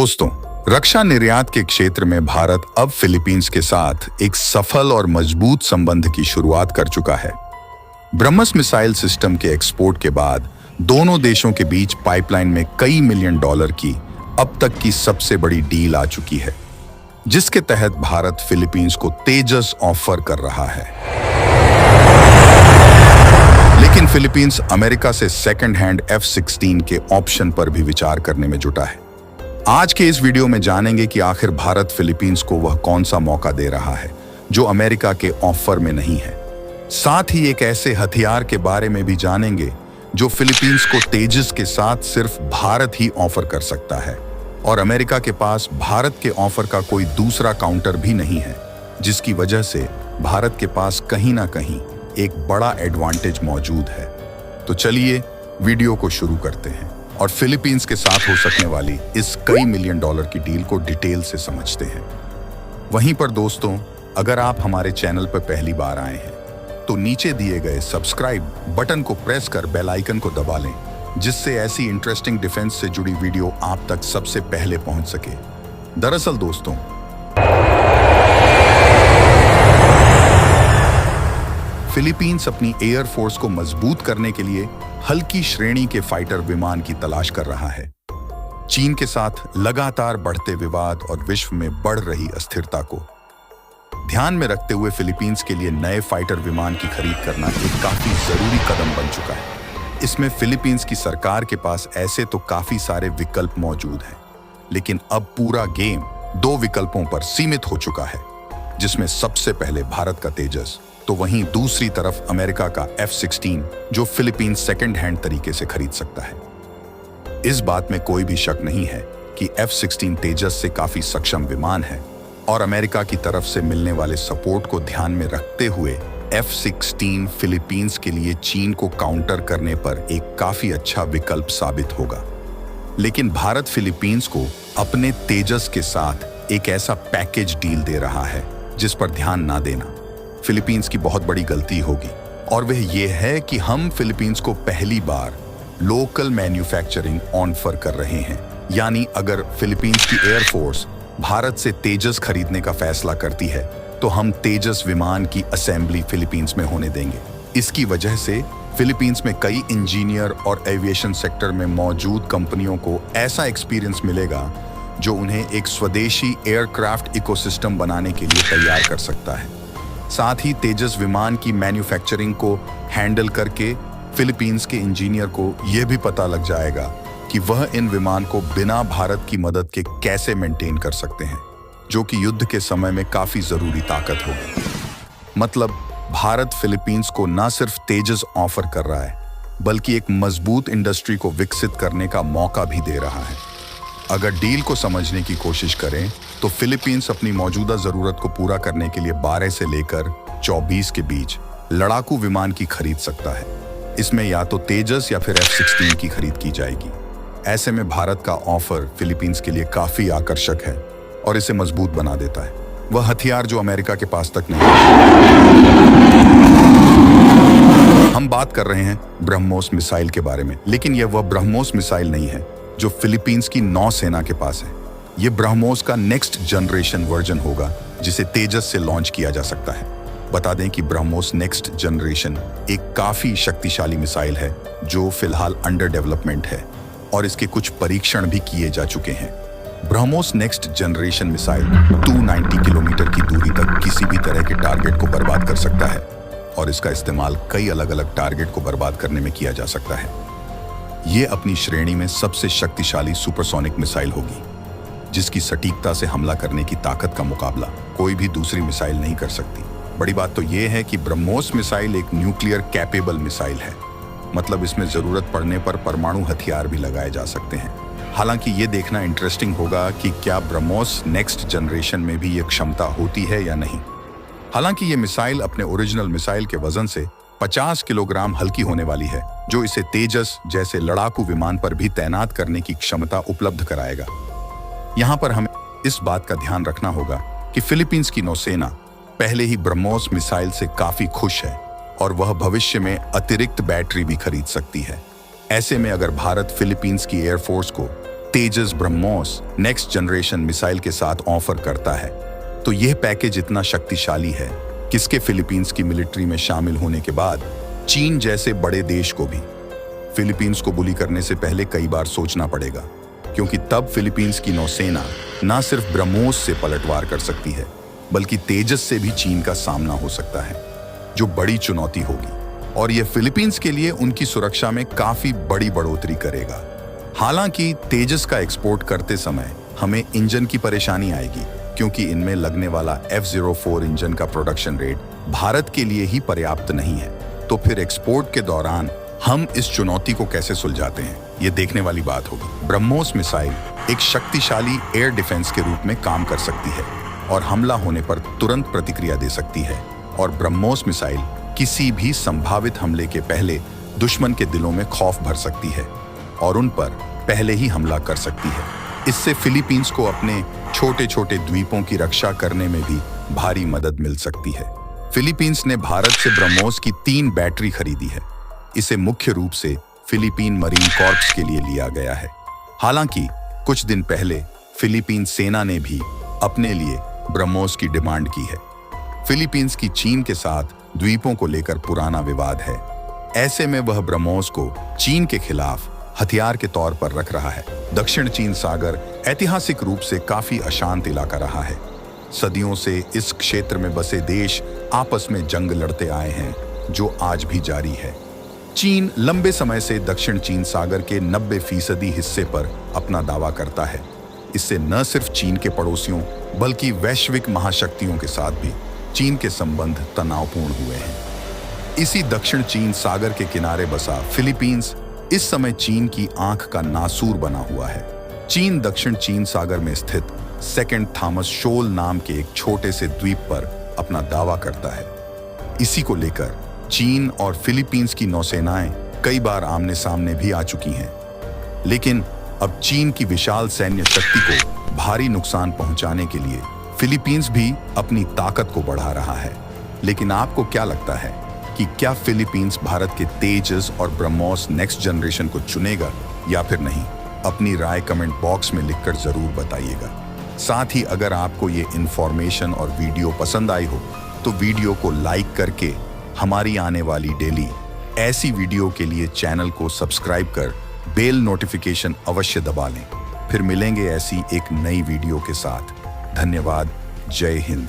दोस्तों, रक्षा निर्यात के क्षेत्र में भारत अब फिलीपींस के साथ एक सफल और मजबूत संबंध की शुरुआत कर चुका है। ब्रह्मोस मिसाइल सिस्टम के एक्सपोर्ट के बाद दोनों देशों के बीच पाइपलाइन में कई मिलियन डॉलर की अब तक की सबसे बड़ी डील आ चुकी है, जिसके तहत भारत फिलीपींस को तेजस ऑफर कर रहा है। लेकिन फिलीपींस अमेरिका से सेकंड हैंड F-16 के ऑप्शन पर भी विचार करने में जुटा है। आज के इस वीडियो में जानेंगे कि आखिर भारत फिलीपींस को वह कौन सा मौका दे रहा है जो अमेरिका के ऑफर में नहीं है। साथ ही एक ऐसे हथियार के बारे में भी जानेंगे जो फिलीपींस को तेजस के साथ सिर्फ भारत ही ऑफर कर सकता है और अमेरिका के पास भारत के ऑफर का कोई दूसरा काउंटर भी नहीं है, जिसकी वजह से भारत के पास कहीं ना कहीं एक बड़ा एडवांटेज मौजूद है। तो चलिए वीडियो को शुरू करते हैं और फिलीपींस के साथ हो सकने वाली इस कई मिलियन डॉलर की डील को डिटेल से समझते हैं। वहीं पर दोस्तों, अगर आप हमारे चैनल पर पहली बार आए हैं तो नीचे दिए गए सब्सक्राइब बटन को प्रेस कर बेल आइकन को दबा लें, जिससे ऐसी इंटरेस्टिंग डिफेंस से जुड़ी वीडियो आप तक सबसे पहले पहुंच सके। दरअसल दोस्तों, फिलीपींस अपनी एयर फोर्स को मजबूत करने के लिए हल्की श्रेणी के फाइटर विमान की तलाश कर रहा है। चीन के साथ लगातार बढ़ते विवाद और विश्व में बढ़ रही अस्थिरता को ध्यान में रखते हुए फिलीपींस के लिए नए फाइटर विमान की खरीद करना एक काफी जरूरी कदम बन चुका है। इसमें फिलीपींस की सरकार के पास ऐसे तो काफी सारे विकल्प मौजूद हैं, लेकिन अब पूरा गेम दो विकल्पों पर सीमित हो चुका है, जिसमें सबसे पहले भारत का तेजस, तो वहीं दूसरी तरफ अमेरिका का F-16 जो फिलीपींस सेकंड हैंड तरीके से खरीद सकता है। इस बात में कोई भी शक नहीं है कि F-16 तेजस से काफी सक्षम विमान है और अमेरिका की तरफ से मिलने वाले सपोर्ट को ध्यान में रखते हुए F-16 फिलीपींस के लिए चीन को काउंटर करने पर एक काफी अच्छा विकल्प साबित होगा। लेकिन भारत फिलीपींस को अपने तेजस के साथ एक ऐसा पैकेज डील दे रहा है जिस पर ध्यान ना देना फिलीपींस की बहुत बड़ी गलती होगी, और वह यह है कि हम फिलीपींस को पहली बार लोकल मैन्युफैक्चरिंग ऑफर कर रहे हैं। यानी अगर फिलीपींस की एयरफोर्स भारत से तेजस खरीदने का फैसला करती है तो हम तेजस विमान की असेंबली फिलीपींस में होने देंगे। इसकी वजह से फिलीपींस में कई इंजीनियर और एविएशन सेक्टर में मौजूद कंपनियों को ऐसा एक्सपीरियंस मिलेगा जो उन्हें एक स्वदेशी एयरक्राफ्ट इकोसिस्टम बनाने के लिए तैयार कर सकता है। साथ ही तेजस विमान की मैन्युफैक्चरिंग को हैंडल करके फिलीपींस के इंजीनियर को यह भी पता लग जाएगा कि वह इन विमान को बिना भारत की मदद के कैसे मेंटेन कर सकते हैं, जो कि युद्ध के समय में काफी जरूरी ताकत होगी। मतलब भारत फिलीपींस को न सिर्फ तेजस ऑफर कर रहा है, बल्कि एक मजबूत इंडस्ट्री को विकसित करने का मौका भी दे रहा है। अगर डील को समझने की कोशिश करें तो फिलीपींस अपनी मौजूदा जरूरत को पूरा करने के लिए 12 से लेकर 24 के बीच लड़ाकू विमान की खरीद सकता है। इसमें या तो तेजस या फिर F-16 की खरीद की जाएगी। ऐसे में भारत का ऑफर फिलीपींस के लिए काफी आकर्षक है और इसे मजबूत बना देता है, वह हथियार जो अमेरिका के पास तक नहीं है। हम बात कर रहे हैं ब्रह्मोस मिसाइल के बारे में, लेकिन यह वह ब्रह्मोस मिसाइल नहीं है जो फिलीपींस की नौसेना के पास है। यह ब्रह्मोस का नेक्स्ट जनरेशन वर्जन होगा जिसे तेजस से लॉन्च किया जा सकता है। बता दें कि ब्रह्मोस नेक्स्ट जनरेशन एक काफी शक्तिशाली मिसाइल है जो फिलहाल अंडर डेवलपमेंट है और इसके कुछ परीक्षण भी किए जा चुके हैं। BrahMos next generation missile 290 kilometre की दूरी तक किसी भी तरह के टारगेट को बर्बाद कर सकता है और इसका इस्तेमाल कई अलग अलग टारगेट को बर्बाद करने में किया जा सकता है। ये अपनी श्रेणी में सबसे शक्तिशाली सुपरसोनिक मिसाइल होगी, जिसकी सटीकता से हमला करने की ताकत का मुकाबला कोई भी दूसरी मिसाइल नहीं कर सकती। बड़ी बात तो यह है कि ब्रह्मोस मिसाइल एक न्यूक्लियर कैपेबल मिसाइल है, मतलब इसमें जरूरत पड़ने पर परमाणु हथियार भी लगाए जा सकते हैं। हालांकि ये देखना इंटरेस्टिंग होगा कि क्या ब्रह्मोस नेक्स्ट जनरेशन में भी ये क्षमता होती है या नहीं। हालांकि ये मिसाइल अपने ओरिजिनल मिसाइल के वजन से 50 किलोग्राम हल्की होने वाली है, जो इसे तेजस जैसे लड़ाकू विमान पर भी तैनात करने की क्षमता उपलब्ध कराएगा। यहाँ पर हमें इस बात का ध्यान रखना होगा कि फिलीपींस की नौसेना पहले ही ब्रह्मोस मिसाइल से काफी खुश है और वह भविष्य में अतिरिक्त बैटरी भी खरीद सकती है। ऐसे में अगर भारत फिलीपींस की एयरफोर्स को तेजस ब्रह्मोस नेक्स्ट जनरेशन मिसाइल के साथ ऑफर करता है, तो यह पैकेज इतना शक्तिशाली है कि इसके फिलीपींस की मिलिट्री में शामिल होने के बाद चीन जैसे बड़े देश को भी फिलीपींस को बुली करने से पहले कई बार सोचना पड़ेगा, क्योंकि तब फिलीपींस की नौसेना न सिर्फ ब्रह्मोस से पलटवार कर सकती है, बल्कि तेजस से भी चीन का सामना हो सकता है, जो बड़ी चुनौती होगी और यह फिलीपींस के लिए उनकी सुरक्षा में काफी बड़ी बढ़ोतरी करेगा। हालांकि तेजस का एक्सपोर्ट करते समय हमें इंजन की परेशानी आएगी, क्योंकि इनमें लगने वाला F-04 इंजन का प्रोडक्शन रेट भारत के लिए ही पर्याप्त नहीं है। तो फिर एक्सपोर्ट के दौरान हम इस चुनौती को कैसे सुलझाते हैं, ये देखने वाली बात होगी। ब्रह्मोस मिसाइल एक शक्तिशाली एयर डिफेंस के रूप में काम कर सकती है और हमला होने पर तुरंत प्रतिक्रिया दे सकती है, और ब्रह्मोस मिसाइल किसी भी संभावित हमले के पहले दुश्मन के दिलों में खौफ भर सकती है और उन पर पहले ही हमला कर सकती है। इससे फिलीपींस को अपने छोटे छोटे द्वीपों की रक्षा करने में भी भारी मदद मिल सकती है। फिलीपींस ने भारत से ब्रह्मोस की 3 बैटरी खरीदी है। इसे मुख्य रूप से फिलीपीन मरीन कॉर्प्स के लिए लिया गया है। हालांकि कुछ दिन पहले फिलीपीन सेना ने भी अपने लिए ब्रह्मोस की डिमांड की है। फिलीपींस की चीन के साथ द्वीपों को लेकर पुराना विवाद है। ऐसे में वह ब्रह्मोस को चीन के खिलाफ हथियार के तौर पर रख रहा है। दक्षिण चीन सागर ऐतिहासिक रूप से काफी अशांत इलाका रहा है। सदियों से इस क्षेत्र में बसे देश आपस में जंग लड़ते आए हैं, जो आज भी जारी है। चीन लंबे समय से दक्षिण चीन सागर के 90% हिस्से पर अपना दावा करता है। इससे न सिर्फ चीन के पड़ोसियों बल्कि वैश्विक महाशक्तियों के साथ भी चीन के संबंध तनावपूर्ण हुए हैं। इसी दक्षिण चीन सागर के किनारे बसा फिलीपींस इस समय चीन की आंख का नासूर बना हुआ है। चीन दक्षिण चीन सागर में स्थित सेकंड थॉमस शोल नाम के एक छोटे से द्वीप पर अपना दावा करता है। इसी को लेकर चीन और फिलीपींस की नौसेनाएं कई बार आमने सामने भी आ चुकी हैं। लेकिन अब चीन की विशाल सैन्य शक्ति को भारी नुकसान पहुंचाने के लिए फिलीपींस भी अपनी ताकत को बढ़ा रहा है। लेकिन आपको क्या लगता है कि क्या फिलीपींस भारत के तेजस और ब्रह्मोस नेक्स्ट जनरेशन को चुनेगा या फिर नहीं? अपनी राय कमेंट बॉक्स में लिखकर जरूर बताइएगा। साथ ही अगर आपको ये इंफॉर्मेशन और वीडियो पसंद आई हो तो वीडियो को लाइक करके हमारी आने वाली डेली ऐसी वीडियो के लिए चैनल को सब्सक्राइब कर बेल नोटिफिकेशन अवश्य दबा लें। फिर मिलेंगे ऐसी एक नई वीडियो के साथ। धन्यवाद। जय हिंद।